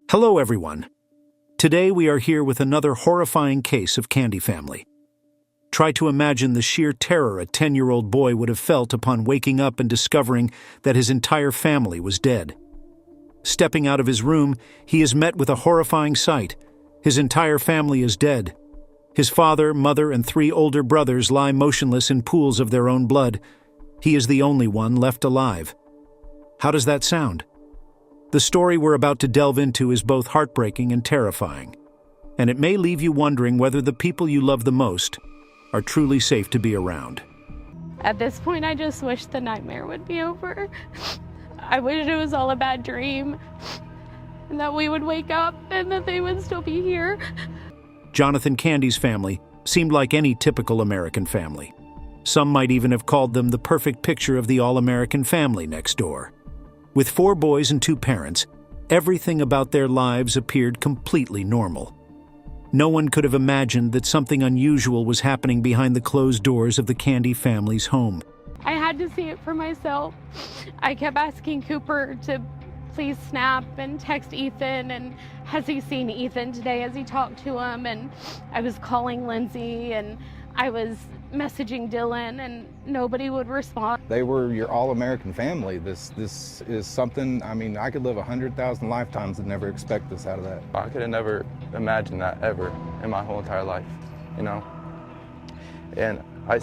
Hello, everyone. Today we are here with another horrifying case of Candy family. Try to imagine the sheer terror a 10-year-old boy would have felt upon waking up and discovering that his entire family was dead. Stepping out of his room, he is met with a horrifying sight. His entire family is dead. His father, mother, and 3 older brothers lie motionless in pools of their own blood. He is the only one left alive. How does that sound? The story we're about to delve into is both heartbreaking and terrifying, and it may leave you wondering whether the people you love the most are truly safe to be around. At this point, I just wish the nightmare would be over. I wish it was all a bad dream, and that we would wake up and that they would still be here. Jonathan Candy's family seemed like any typical American family. Some might even have called them the perfect picture of the all-American family next door. With 4 boys and 2 parents, everything about their lives appeared completely normal. No one could have imagined that something unusual was happening behind the closed doors of the Candy family's home. I had to see it for myself. I kept asking Cooper to please snap and text Ethan, and has he seen Ethan today? Has he talked to him? And I was calling Lindsay, and I was messaging Dylan, and nobody would respond. They were your all-American family. This is something, I mean, I could live 100,000 lifetimes and never expect this out of that. I could have never imagined that ever in my whole entire life, you know? And I'm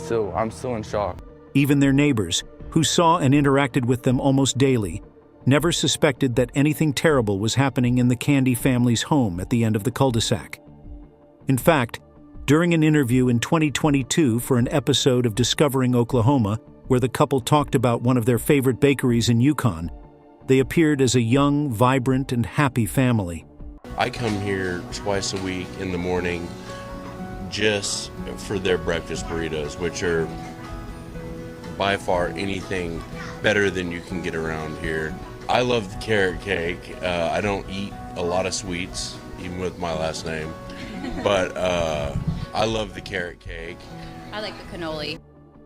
still in shock. Even their neighbors, who saw and interacted with them almost daily, never suspected that anything terrible was happening in the Candy family's home at the end of the cul-de-sac. In fact, during an interview in 2022 for an episode of Discovering Oklahoma, where the couple talked about one of their favorite bakeries in Yukon, they appeared as a young, vibrant, and happy family. I come here twice a week in the morning just for their breakfast burritos, which are by far anything better than you can get around here. I love the carrot cake. I don't eat a lot of sweets, even with my last name, but I love the carrot cake. I like the cannoli.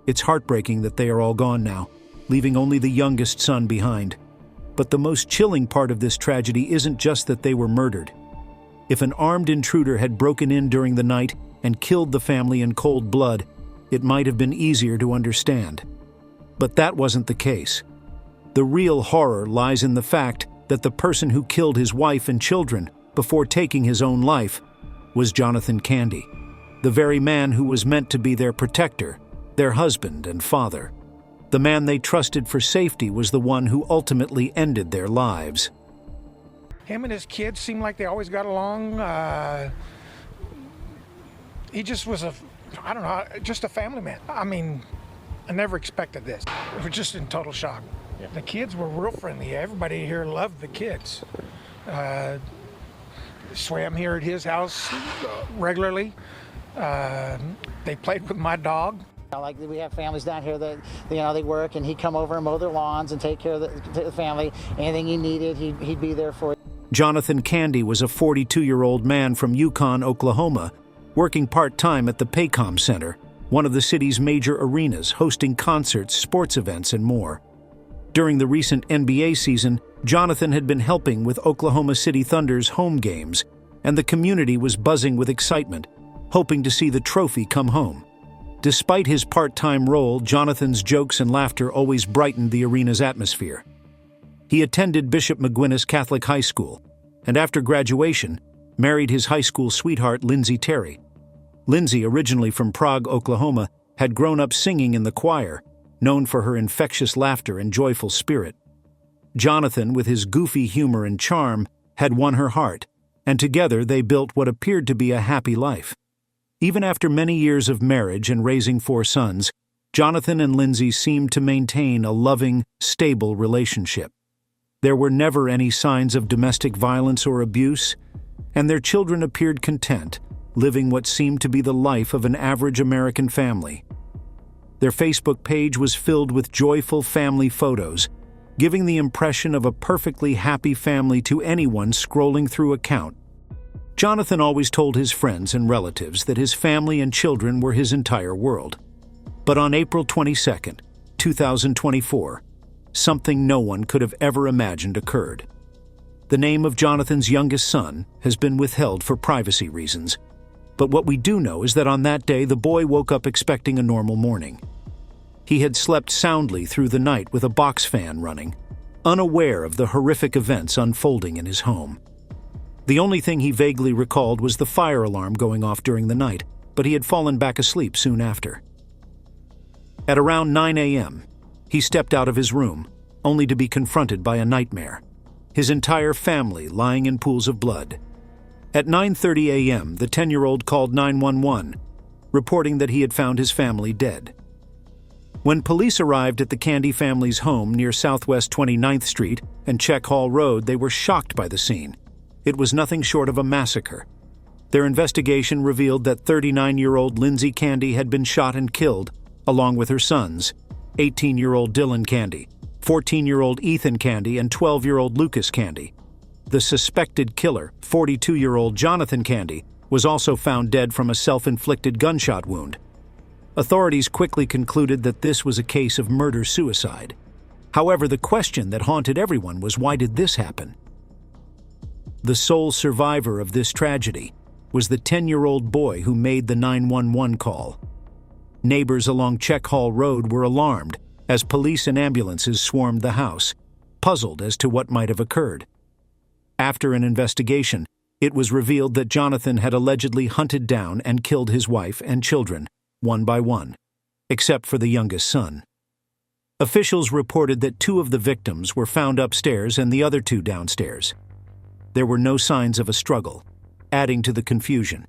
It's heartbreaking that they are all gone now, leaving only the youngest son behind. But the most chilling part of this tragedy isn't just that they were murdered. If an armed intruder had broken in during the night and killed the family in cold blood, it might have been easier to understand. But that wasn't the case. The real horror lies in the fact that the person who killed his wife and children before taking his own life was Jonathan Candy, the very man who was meant to be their protector, their husband and father. The man they trusted for safety was the one who ultimately ended their lives. Him and his kids seemed like they always got along. He just was just a family man. I mean, I never expected this. We were just in total shock. Yeah. The kids were real friendly. Everybody here loved the kids. Swam here at his house regularly. They played with my dog. Like we have families down here that they work, and he'd come over and mow their lawns and take care of the family. Anything he needed, he'd be there for. Jonathan Candy was a 42-year-old man from Yukon, Oklahoma, working part-time at the Paycom Center, one of the city's major arenas, hosting concerts, sports events, and more. During the recent NBA season, Jonathan had been helping with Oklahoma City Thunder's home games, and the community was buzzing with excitement, hoping to see the trophy come home. Despite his part-time role, Jonathan's jokes and laughter always brightened the arena's atmosphere. He attended Bishop McGuinness Catholic High School, and after graduation, married his high school sweetheart, Lindsay Terry. Lindsay, originally from Prague, Oklahoma, had grown up singing in the choir, known for her infectious laughter and joyful spirit. Jonathan, with his goofy humor and charm, had won her heart, and together they built what appeared to be a happy life. Even after many years of marriage and raising 4 sons, Jonathan and Lindsay seemed to maintain a loving, stable relationship. There were never any signs of domestic violence or abuse, and their children appeared content, living what seemed to be the life of an average American family. Their Facebook page was filled with joyful family photos, giving the impression of a perfectly happy family to anyone scrolling through account. Jonathan always told his friends and relatives that his family and children were his entire world. But on April 22, 2024, something no one could have ever imagined occurred. The name of Jonathan's youngest son has been withheld for privacy reasons. But what we do know is that on that day, the boy woke up expecting a normal morning. He had slept soundly through the night with a box fan running, unaware of the horrific events unfolding in his home. The only thing he vaguely recalled was the fire alarm going off during the night, but he had fallen back asleep soon after. At around 9 a.m., he stepped out of his room, only to be confronted by a nightmare. His entire family lying in pools of blood. At 9:30 a.m., the 10-year-old called 911, reporting that he had found his family dead. When police arrived at the Candy family's home near Southwest 29th Street and Czech Hall Road, they were shocked by the scene. It was nothing short of a massacre. Their investigation revealed that 39-year-old Lindsay Candy had been shot and killed, along with her sons, 18-year-old Dylan Candy, 14-year-old Ethan Candy, and 12-year-old Lucas Candy. The suspected killer, 42-year-old Jonathan Candy, was also found dead from a self-inflicted gunshot wound. Authorities quickly concluded that this was a case of murder-suicide. However, the question that haunted everyone was, why did this happen? The sole survivor of this tragedy was the 10-year-old boy who made the 911 call. Neighbors along Czech Hall Road were alarmed as police and ambulances swarmed the house, puzzled as to what might have occurred. After an investigation, it was revealed that Jonathan had allegedly hunted down and killed his wife and children, one by one, except for the youngest son. Officials reported that 2 of the victims were found upstairs and the other 2 downstairs. There were no signs of a struggle, adding to the confusion.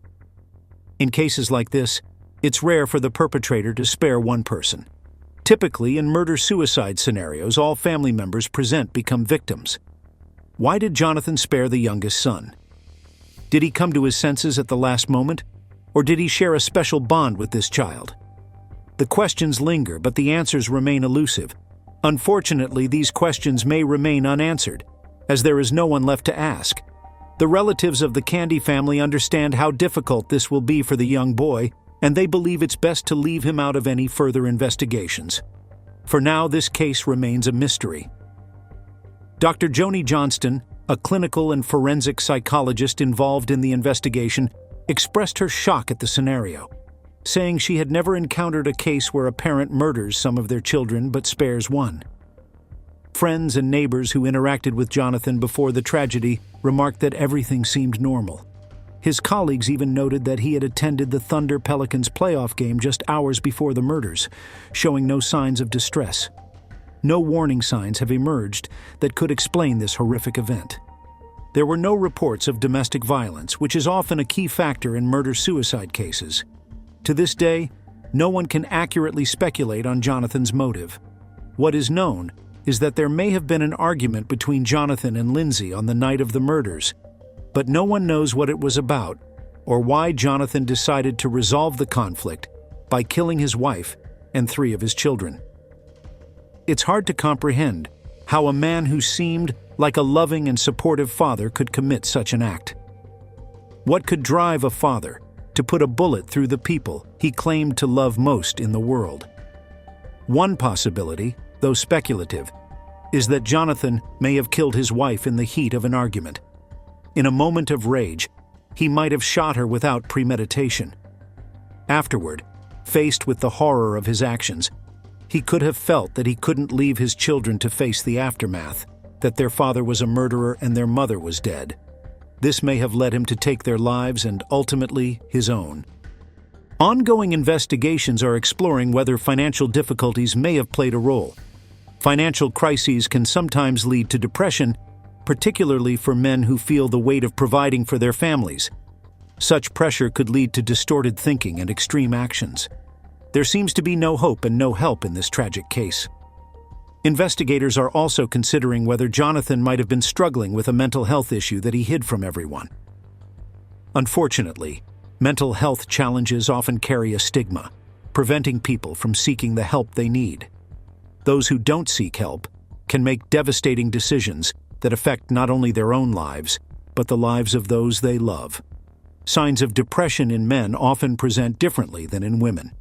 In cases like this, it's rare for the perpetrator to spare one person. Typically, in murder-suicide scenarios, all family members present become victims. Why did Jonathan spare the youngest son? Did he come to his senses at the last moment, or did he share a special bond with this child? The questions linger, but the answers remain elusive. Unfortunately, these questions may remain unanswered, as there is no one left to ask. The relatives of the Candy family understand how difficult this will be for the young boy, and they believe it's best to leave him out of any further investigations. For now, this case remains a mystery. Dr. Joni Johnston, a clinical and forensic psychologist involved in the investigation, expressed her shock at the scenario, saying she had never encountered a case where a parent murders some of their children but spares one. Friends and neighbors who interacted with Jonathan before the tragedy remarked that everything seemed normal. His colleagues even noted that he had attended the Thunder Pelicans playoff game just hours before the murders, showing no signs of distress. No warning signs have emerged that could explain this horrific event. There were no reports of domestic violence, which is often a key factor in murder-suicide cases. To this day, no one can accurately speculate on Jonathan's motive. What is known is that there may have been an argument between Jonathan and Lindsay on the night of the murders, but no one knows what it was about or why Jonathan decided to resolve the conflict by killing his wife and 3 of his children. It's hard to comprehend how a man who seemed like a loving and supportive father could commit such an act. What could drive a father to put a bullet through the people he claimed to love most in the world? One possibility, though speculative, is that Jonathan may have killed his wife in the heat of an argument. In a moment of rage, he might have shot her without premeditation. Afterward, faced with the horror of his actions, he could have felt that he couldn't leave his children to face the aftermath, that their father was a murderer and their mother was dead. This may have led him to take their lives and ultimately his own. Ongoing investigations are exploring whether financial difficulties may have played a role. Financial crises can sometimes lead to depression, particularly for men who feel the weight of providing for their families. Such pressure could lead to distorted thinking and extreme actions. There seems to be no hope and no help in this tragic case. Investigators are also considering whether Jonathan might have been struggling with a mental health issue that he hid from everyone. Unfortunately, mental health challenges often carry a stigma, preventing people from seeking the help they need. Those who don't seek help can make devastating decisions that affect not only their own lives, but the lives of those they love. Signs of depression in men often present differently than in women.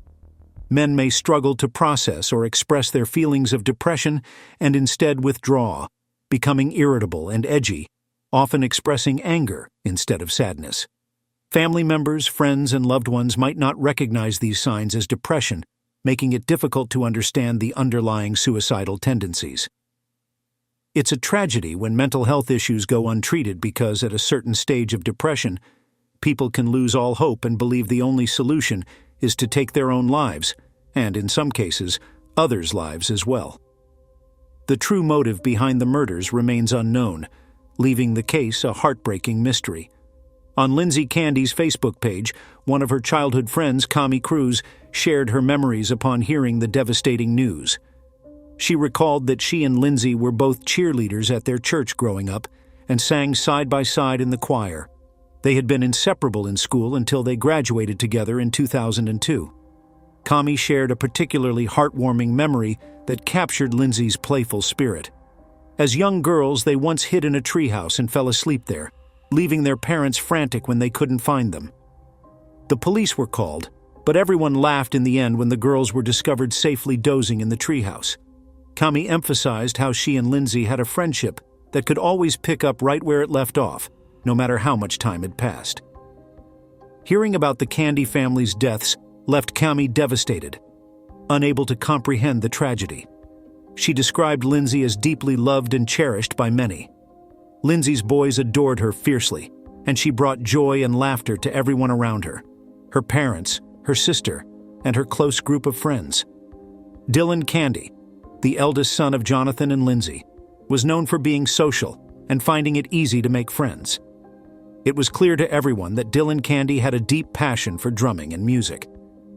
Men may struggle to process or express their feelings of depression and instead withdraw, becoming irritable and edgy, often expressing anger instead of sadness. Family members, friends, and loved ones might not recognize these signs as depression, making it difficult to understand the underlying suicidal tendencies. It's a tragedy when mental health issues go untreated because at a certain stage of depression, people can lose all hope and believe the only solution is to take their own lives, and in some cases, others' lives as well. The true motive behind the murders remains unknown, leaving the case a heartbreaking mystery. On Lindsay Candy's Facebook page, one of her childhood friends, Connie Cruz, shared her memories upon hearing the devastating news. She recalled that she and Lindsay were both cheerleaders at their church growing up and sang side by side in the choir. They had been inseparable in school until they graduated together in 2002. Connie shared a particularly heartwarming memory that captured Lindsay's playful spirit. As young girls, they once hid in a treehouse and fell asleep there, leaving their parents frantic when they couldn't find them. The police were called, but everyone laughed in the end when the girls were discovered safely dozing in the treehouse. Connie emphasized how she and Lindsay had a friendship that could always pick up right where it left off, no matter how much time had passed. Hearing about the Candy family's deaths left Connie devastated, unable to comprehend the tragedy. She described Lindsay as deeply loved and cherished by many. Lindsay's boys adored her fiercely, and she brought joy and laughter to everyone around her, her parents, her sister, and her close group of friends. Dylan Candy, the eldest son of Jonathan and Lindsay, was known for being social and finding it easy to make friends. It was clear to everyone that Dylan Candy had a deep passion for drumming and music.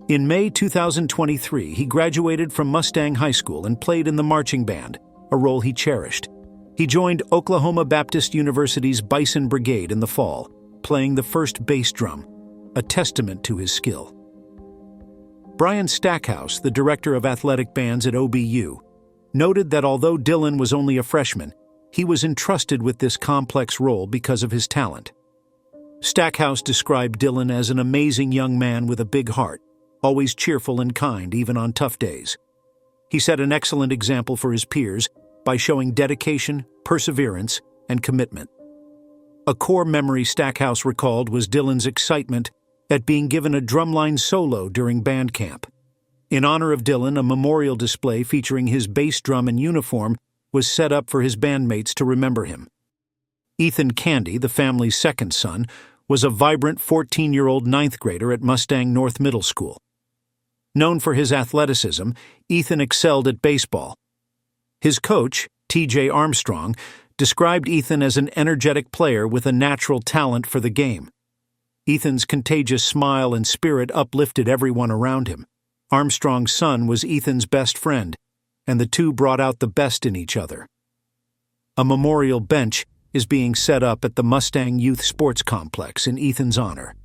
In May 2023, he graduated from Mustang High School and played in the marching band, a role he cherished. He joined Oklahoma Baptist University's Bison Brigade in the fall, playing the first bass drum, a testament to his skill. Brian Stackhouse, the director of athletic bands at OBU, noted that although Dylan was only a freshman, he was entrusted with this complex role because of his talent. Stackhouse described Dylan as an amazing young man with a big heart, always cheerful and kind even on tough days. He set an excellent example for his peers by showing dedication, perseverance, and commitment. A core memory Stackhouse recalled was Dylan's excitement at being given a drumline solo during band camp. In honor of Dylan, a memorial display featuring his bass drum and uniform was set up for his bandmates to remember him. Ethan Candy, the family's second son, was a vibrant 14-year-old ninth grader at Mustang North Middle School. Known for his athleticism, Ethan excelled at baseball. His coach, T.J. Armstrong, described Ethan as an energetic player with a natural talent for the game. Ethan's contagious smile and spirit uplifted everyone around him. Armstrong's son was Ethan's best friend, and the two brought out the best in each other. A memorial bench is being set up at the Mustang Youth Sports Complex in Ethan's honor.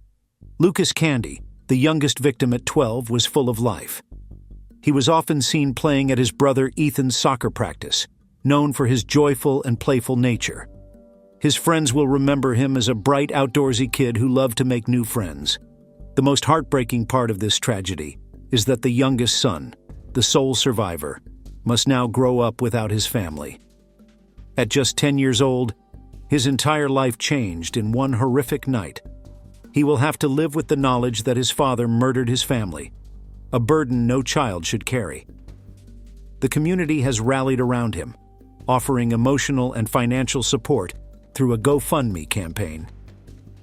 Lucas Candy, the youngest victim at 12, was full of life. He was often seen playing at his brother Ethan's soccer practice, known for his joyful and playful nature. His friends will remember him as a bright, outdoorsy kid who loved to make new friends. The most heartbreaking part of this tragedy is that the youngest son, the sole survivor, must now grow up without his family. At just 10 years old, his entire life changed in one horrific night. He will have to live with the knowledge that his father murdered his family, a burden no child should carry. The community has rallied around him, offering emotional and financial support through a GoFundMe campaign.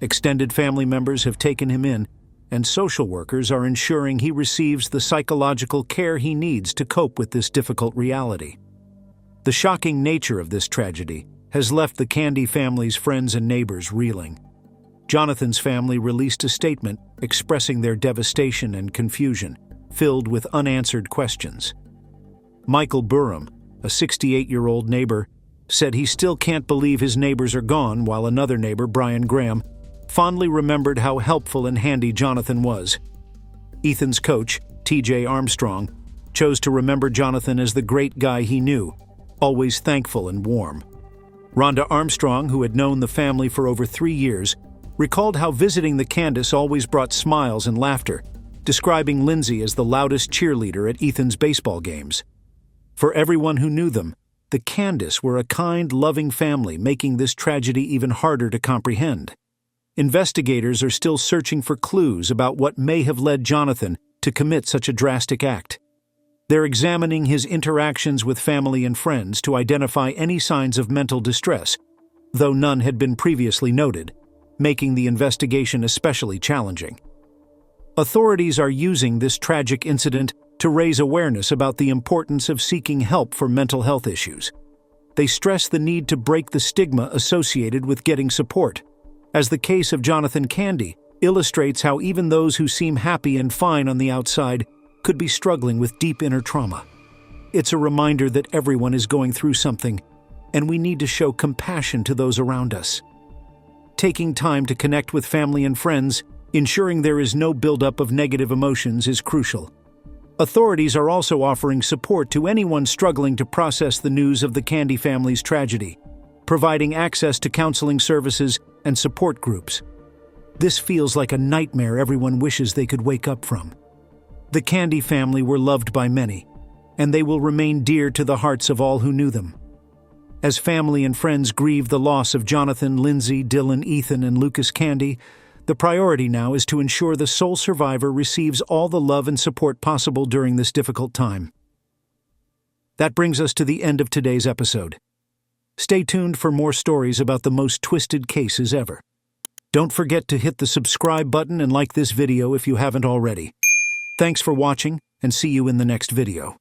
Extended family members have taken him in, and social workers are ensuring he receives the psychological care he needs to cope with this difficult reality. The shocking nature of this tragedy has left the Candy family's friends and neighbors reeling. Jonathan's family released a statement expressing their devastation and confusion, filled with unanswered questions. Michael Burham, a 68-year-old neighbor, said he still can't believe his neighbors are gone, while another neighbor, Brian Graham, fondly remembered how helpful and handy Jonathan was. Ethan's coach, T.J. Armstrong, chose to remember Jonathan as the great guy he knew, always thankful and warm. Rhonda Armstrong, who had known the family for over 3 years, recalled how visiting the Candace always brought smiles and laughter, describing Lindsay as the loudest cheerleader at Ethan's baseball games. For everyone who knew them, the Candice were a kind, loving family, making this tragedy even harder to comprehend. Investigators are still searching for clues about what may have led Jonathan to commit such a drastic act. They're examining his interactions with family and friends to identify any signs of mental distress, though none had been previously noted, making the investigation especially challenging. Authorities are using this tragic incident to raise awareness about the importance of seeking help for mental health issues. They stress the need to break the stigma associated with getting support, as the case of Jonathan Candy illustrates how even those who seem happy and fine on the outside could be struggling with deep inner trauma. It's a reminder that everyone is going through something, and we need to show compassion to those around us. Taking time to connect with family and friends, ensuring there is no buildup of negative emotions is crucial. Authorities are also offering support to anyone struggling to process the news of the Candy family's tragedy, providing access to counseling services and support groups. This feels like a nightmare everyone wishes they could wake up from. The Candy family were loved by many, and they will remain dear to the hearts of all who knew them. As family and friends grieve the loss of Jonathan, Lindsay, Dylan, Ethan, and Lucas Candy, the priority now is to ensure the sole survivor receives all the love and support possible during this difficult time. That brings us to the end of today's episode. Stay tuned for more stories about the most twisted cases ever. Don't forget to hit the subscribe button and like this video if you haven't already. Thanks for watching, and see you in the next video.